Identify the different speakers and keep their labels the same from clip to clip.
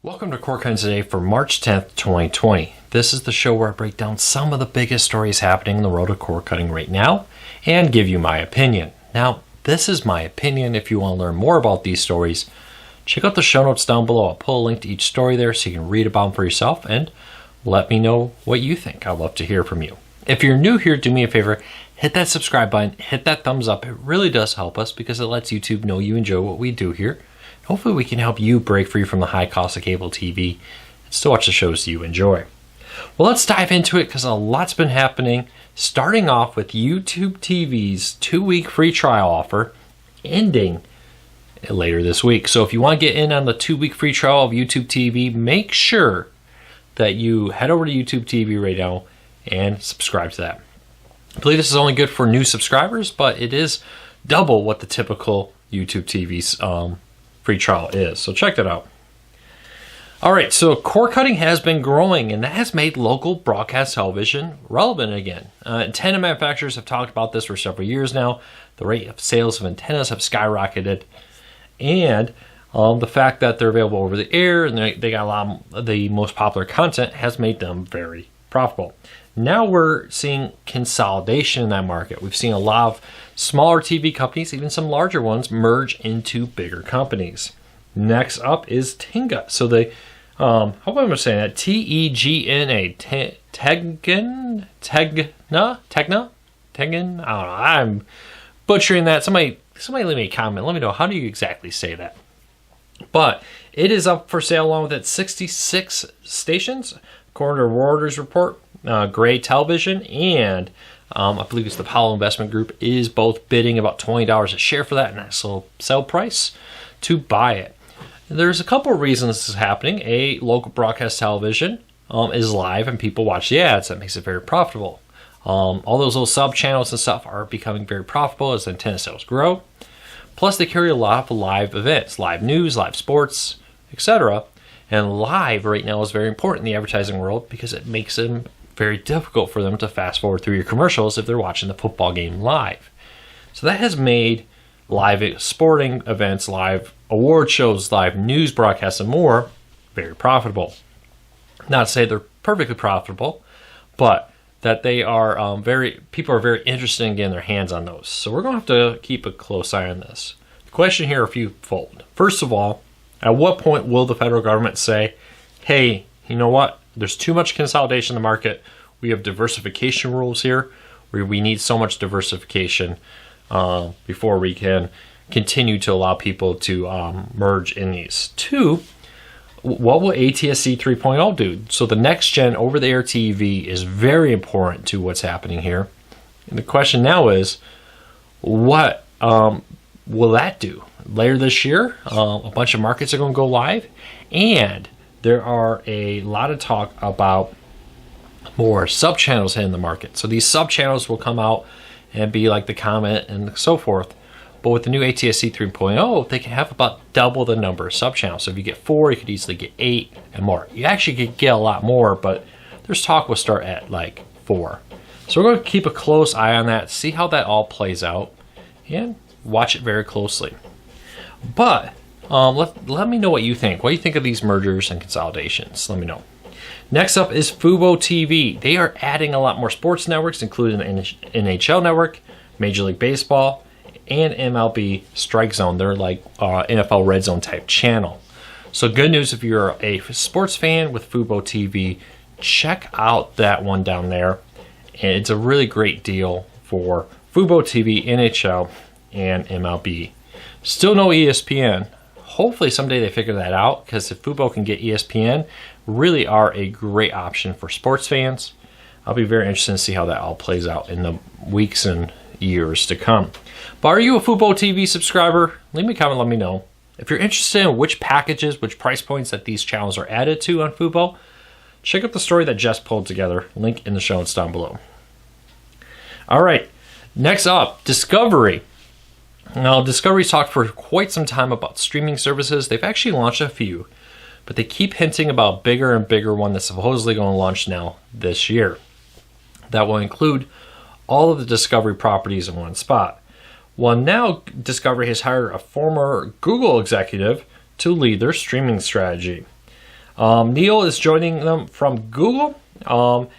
Speaker 1: Welcome to Core Cutting Today for March 10th, 2020. This is the show where I break down some of the biggest stories happening in the world of core cutting right now and give you my opinion. Now, this is my opinion. If you want to learn more about these stories, check out the show notes down below. I'll put a link to each story there so you can read about them for yourself and let me know what you think. I'd love to hear from you. If you're new here, do me a favor, hit that subscribe button, hit that thumbs up. It really does help us because it lets YouTube know you enjoy what we do here. Hopefully we can help you break free from the high cost of cable TV and still watch the shows you enjoy. Well, let's dive into it because a lot's been happening, starting off with YouTube TV's 2-week free trial offer ending later this week. So if you want to get in on the 2-week free trial of YouTube TV, make sure that you head over to YouTube TV right now and subscribe to that. I believe this is only good for new subscribers, but it is double what the typical YouTube TV's free trial is. So check that out. All right, so core cutting has been growing, and that has made local broadcast television relevant again. Antenna manufacturers have talked about this for several years now. The rate of sales of antennas have skyrocketed, and the fact that they're available over the air and they got a lot of the most popular content has made them very profitable. Now we're seeing consolidation in that market. We've seen a lot of smaller TV companies, even some larger ones, merge into bigger companies. Next up is Tenga. So they, how am I saying that? Tegna. Tegna? I don't know. I'm butchering that. Somebody leave me a comment. Let me know, how do you exactly say that? But it is up for sale along with its 66 stations, according to Reuters report. Gray Television and I believe it's the Apollo Investment Group is both bidding about $20 a share for that nice little sell price to buy it. There's a couple of reasons this is happening. A, local broadcast television is live and people watch the ads. That makes it very profitable. All those little sub channels and stuff are becoming very profitable as antenna sales grow. Plus they carry a lot of live events, live news, live sports, etc. And live right now is very important in the advertising world because it makes them very difficult for them to fast forward through your commercials if they're watching the football game live. So that has made live sporting events, live award shows, live news broadcasts, and more very profitable. Not to say they're perfectly profitable, but that they are people are very interested in getting their hands on those. So we're going to have to keep a close eye on this. The question here are a few-fold. First of all, at what point will the federal government say, hey, you know what? There's too much consolidation in the market. We have diversification rules here where we need so much diversification before we can continue to allow people to merge in these. Two, what will ATSC 3.0 do? So the next gen over-the-air TV is very important to what's happening here. And the question now is, what will that do? Later this year, a bunch of markets are going to go live, and there are a lot of talk about more sub-channels hitting the market. So these sub-channels will come out and be like the Comet and so forth. But with the new ATSC 3.0, they can have about double the number of sub-channels. So if you get 4, you could easily get 8 and more. You actually could get a lot more, but there's talk will start at like 4. So we're going to keep a close eye on that, see how that all plays out, and watch it very closely. But let me know what you think. What do you think of these mergers and consolidations? Let me know. Next up is Fubo TV. They are adding a lot more sports networks, including the NHL network, Major League Baseball, and MLB Strike Zone. They're like NFL Red Zone type channel. So good news if you're a sports fan with Fubo TV, check out that one down there. And it's a really great deal for Fubo TV, NHL, and MLB. Still no ESPN. Hopefully someday they figure that out, because if Fubo can get ESPN, really are a great option for sports fans. I'll be very interested to see how that all plays out in the weeks and years to come. But are you a Fubo TV subscriber? Leave me a comment, let me know. If you're interested in which packages, which price points that these channels are added to on Fubo, check out the story that Jess pulled together. Link in the show notes down below. All right, next up, Discovery. Now, Discovery's talked for quite some time about streaming services. They've actually launched a few, but they keep hinting about a bigger and bigger one that's supposedly going to launch now this year. That will include all of the Discovery properties in one spot. Well, now Discovery has hired a former Google executive to lead their streaming strategy. Neil is joining them from Google, and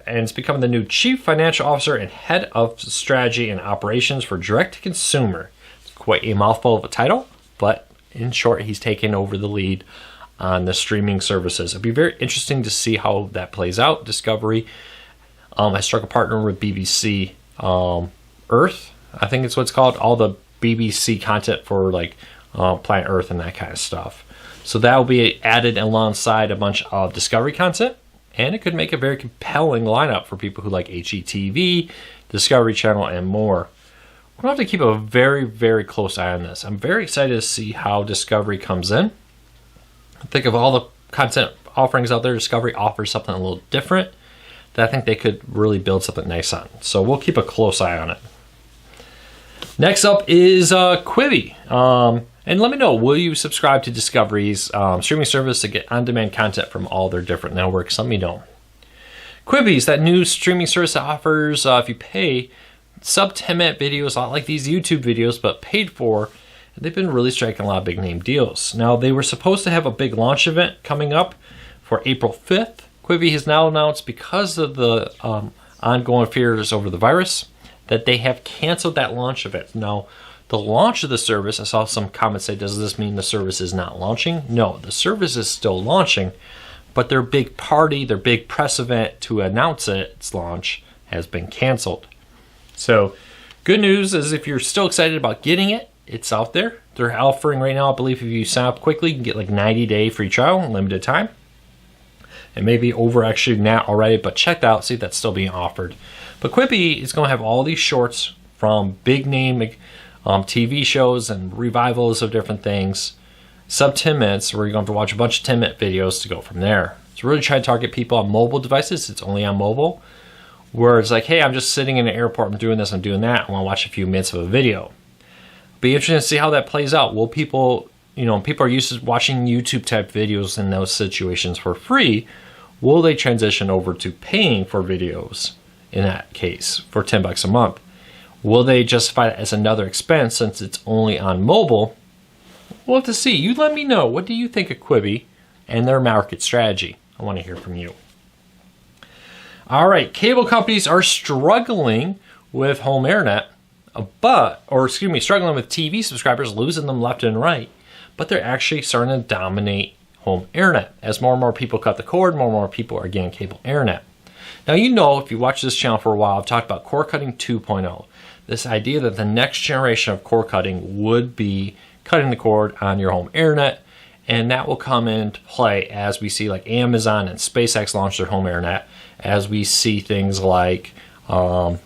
Speaker 1: is becoming the new Chief Financial Officer and Head of Strategy and Operations for Direct-to-Consumer. It's quite a mouthful of a title, but in short, he's taken over the lead on the streaming services. It'll be very interesting to see how that plays out. Discovery has struck a partner with BBC Earth, I think it's what it's called, all the BBC content for like Planet Earth and that kind of stuff. So that will be added alongside a bunch of Discovery content, and it could make a very compelling lineup for people who like HGTV, Discovery Channel, and more. We're going to have to keep a very, very close eye on this. I'm very excited to see how Discovery comes in. Think of all the content offerings out there. Discovery offers something a little different that I think they could really build something nice on. So we'll keep a close eye on it. Next up is Quibi. And let me know, will you subscribe to Discovery's streaming service to get on-demand content from all their different networks? Let me know. Quibi is that new streaming service that offers, if you pay, sub 10-minute videos, a lot like these YouTube videos, but paid for. They've been really striking a lot of big name deals. Now, they were supposed to have a big launch event coming up for April 5th. Quibi has now announced, because of the ongoing fears over the virus, that they have canceled that launch event. Now, the launch of the service, I saw some comments say, does this mean the service is not launching? No, the service is still launching, but their big party, their big press event to announce its launch has been canceled. So, good news is if you're still excited about getting it, it's out there. They're offering right now, I believe if you sign up quickly, you can get like 90-day free trial, limited time. It may be over actually now already, but check that out, see if that's still being offered. But Quibi is going to have all these shorts from big name TV shows and revivals of different things, sub 10 minutes, where you're going to have to watch a bunch of 10-minute videos to go from there. It's really trying to target people on mobile devices. It's only on mobile, where it's like, hey, I'm just sitting in an airport, I'm doing this, I'm doing that, I want to watch a few minutes of a video. Be interesting to see how that plays out. Will people, people are used to watching YouTube type videos in those situations for free. Will they transition over to paying for videos in that case for $10 a month? Will they justify it as another expense since it's only on mobile? We'll have to see. You let me know. What do you think of Quibi and their market strategy? I want to hear from you. All right, cable companies are struggling with home internet, struggling with TV subscribers, losing them left and right, but they're actually starting to dominate home internet. As more and more people cut the cord, more and more people are getting cable internet. Now, if you watch this channel for a while, I've talked about cord cutting 2.0. This idea that the next generation of cord cutting would be cutting the cord on your home internet, and that will come into play as we see like Amazon and SpaceX launch their home internet, as we see things like more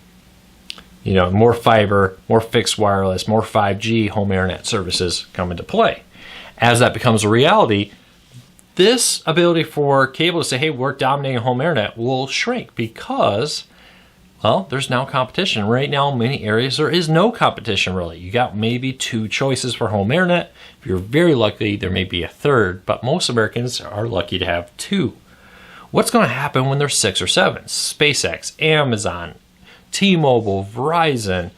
Speaker 1: fiber, more fixed wireless, more 5G home internet services come into play. As that becomes a reality, this ability for cable to say, hey, we're dominating home internet will shrink because, there's now competition. Right now, in many areas, there is no competition really. You got maybe 2 choices for home internet. If you're very lucky, there may be a third, but most Americans are lucky to have 2. What's going to happen when there's 6 or 7? SpaceX, Amazon, T-Mobile, Verizon,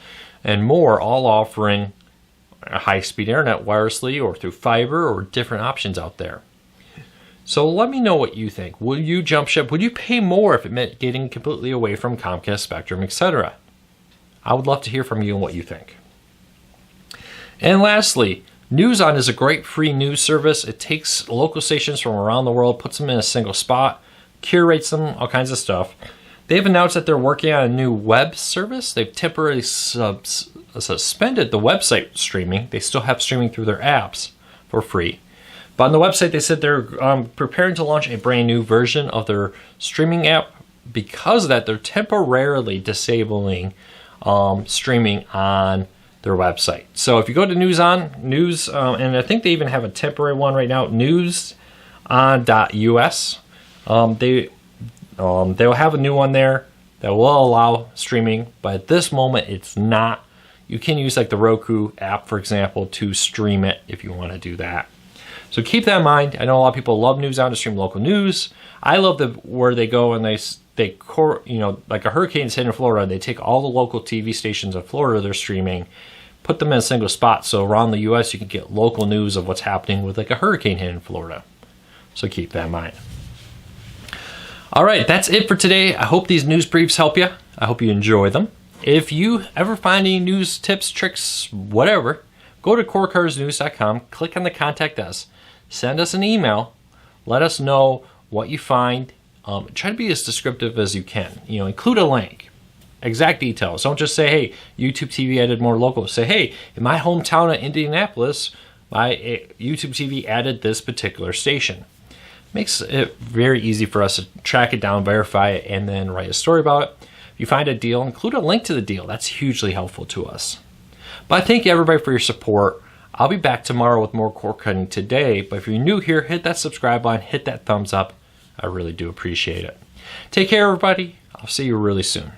Speaker 1: and more all offering a high-speed internet wirelessly or through fiber or different options out there. So let me know what you think. Will you jump ship? Would you pay more if it meant getting completely away from Comcast, Spectrum, etc.? I would love to hear from you and what you think. And lastly, NewsOn is a great free news service. It takes local stations from around the world, puts them in a single spot, curates them, all kinds of stuff. They've announced that they're working on a new web service. They've temporarily suspended the website streaming. They still have streaming through their apps for free. But on the website, they said they're preparing to launch a brand new version of their streaming app. Because of that, they're temporarily disabling streaming on their website. So if you go to NewsOn, and I think they even have a temporary one right now, newson.us, they'll have a new one there that will allow streaming, but at this moment, it's not. You can use like the Roku app, for example, to stream it if you want to do that. So keep that in mind. I know a lot of people love NewsOn to stream local news. I love where they go and they like a hurricane's hit in Florida. They take all the local TV stations in Florida they're streaming, put them in a single spot. So around the U.S. you can get local news of what's happening with like a hurricane hit in Florida. So keep that in mind. All right, that's it for today. I hope these news briefs help you. I hope you enjoy them. If you ever find any news tips, tricks, whatever, go to corecarsnews.com, click on the contact us, send us an email, let us know what you find. Try to be as descriptive as you can. Include a link, exact details. Don't just say, hey, YouTube TV added more logos. Say, hey, in my hometown of Indianapolis, my YouTube TV added this particular station. Makes it very easy for us to track it down, verify it, and then write a story about it. If you find a deal, include a link to the deal. That's hugely helpful to us. But I thank you everybody for your support. I'll be back tomorrow with more cord cutting today. But if you're new here, hit that subscribe button, hit that thumbs up. I really do appreciate it. Take care, everybody. I'll see you really soon.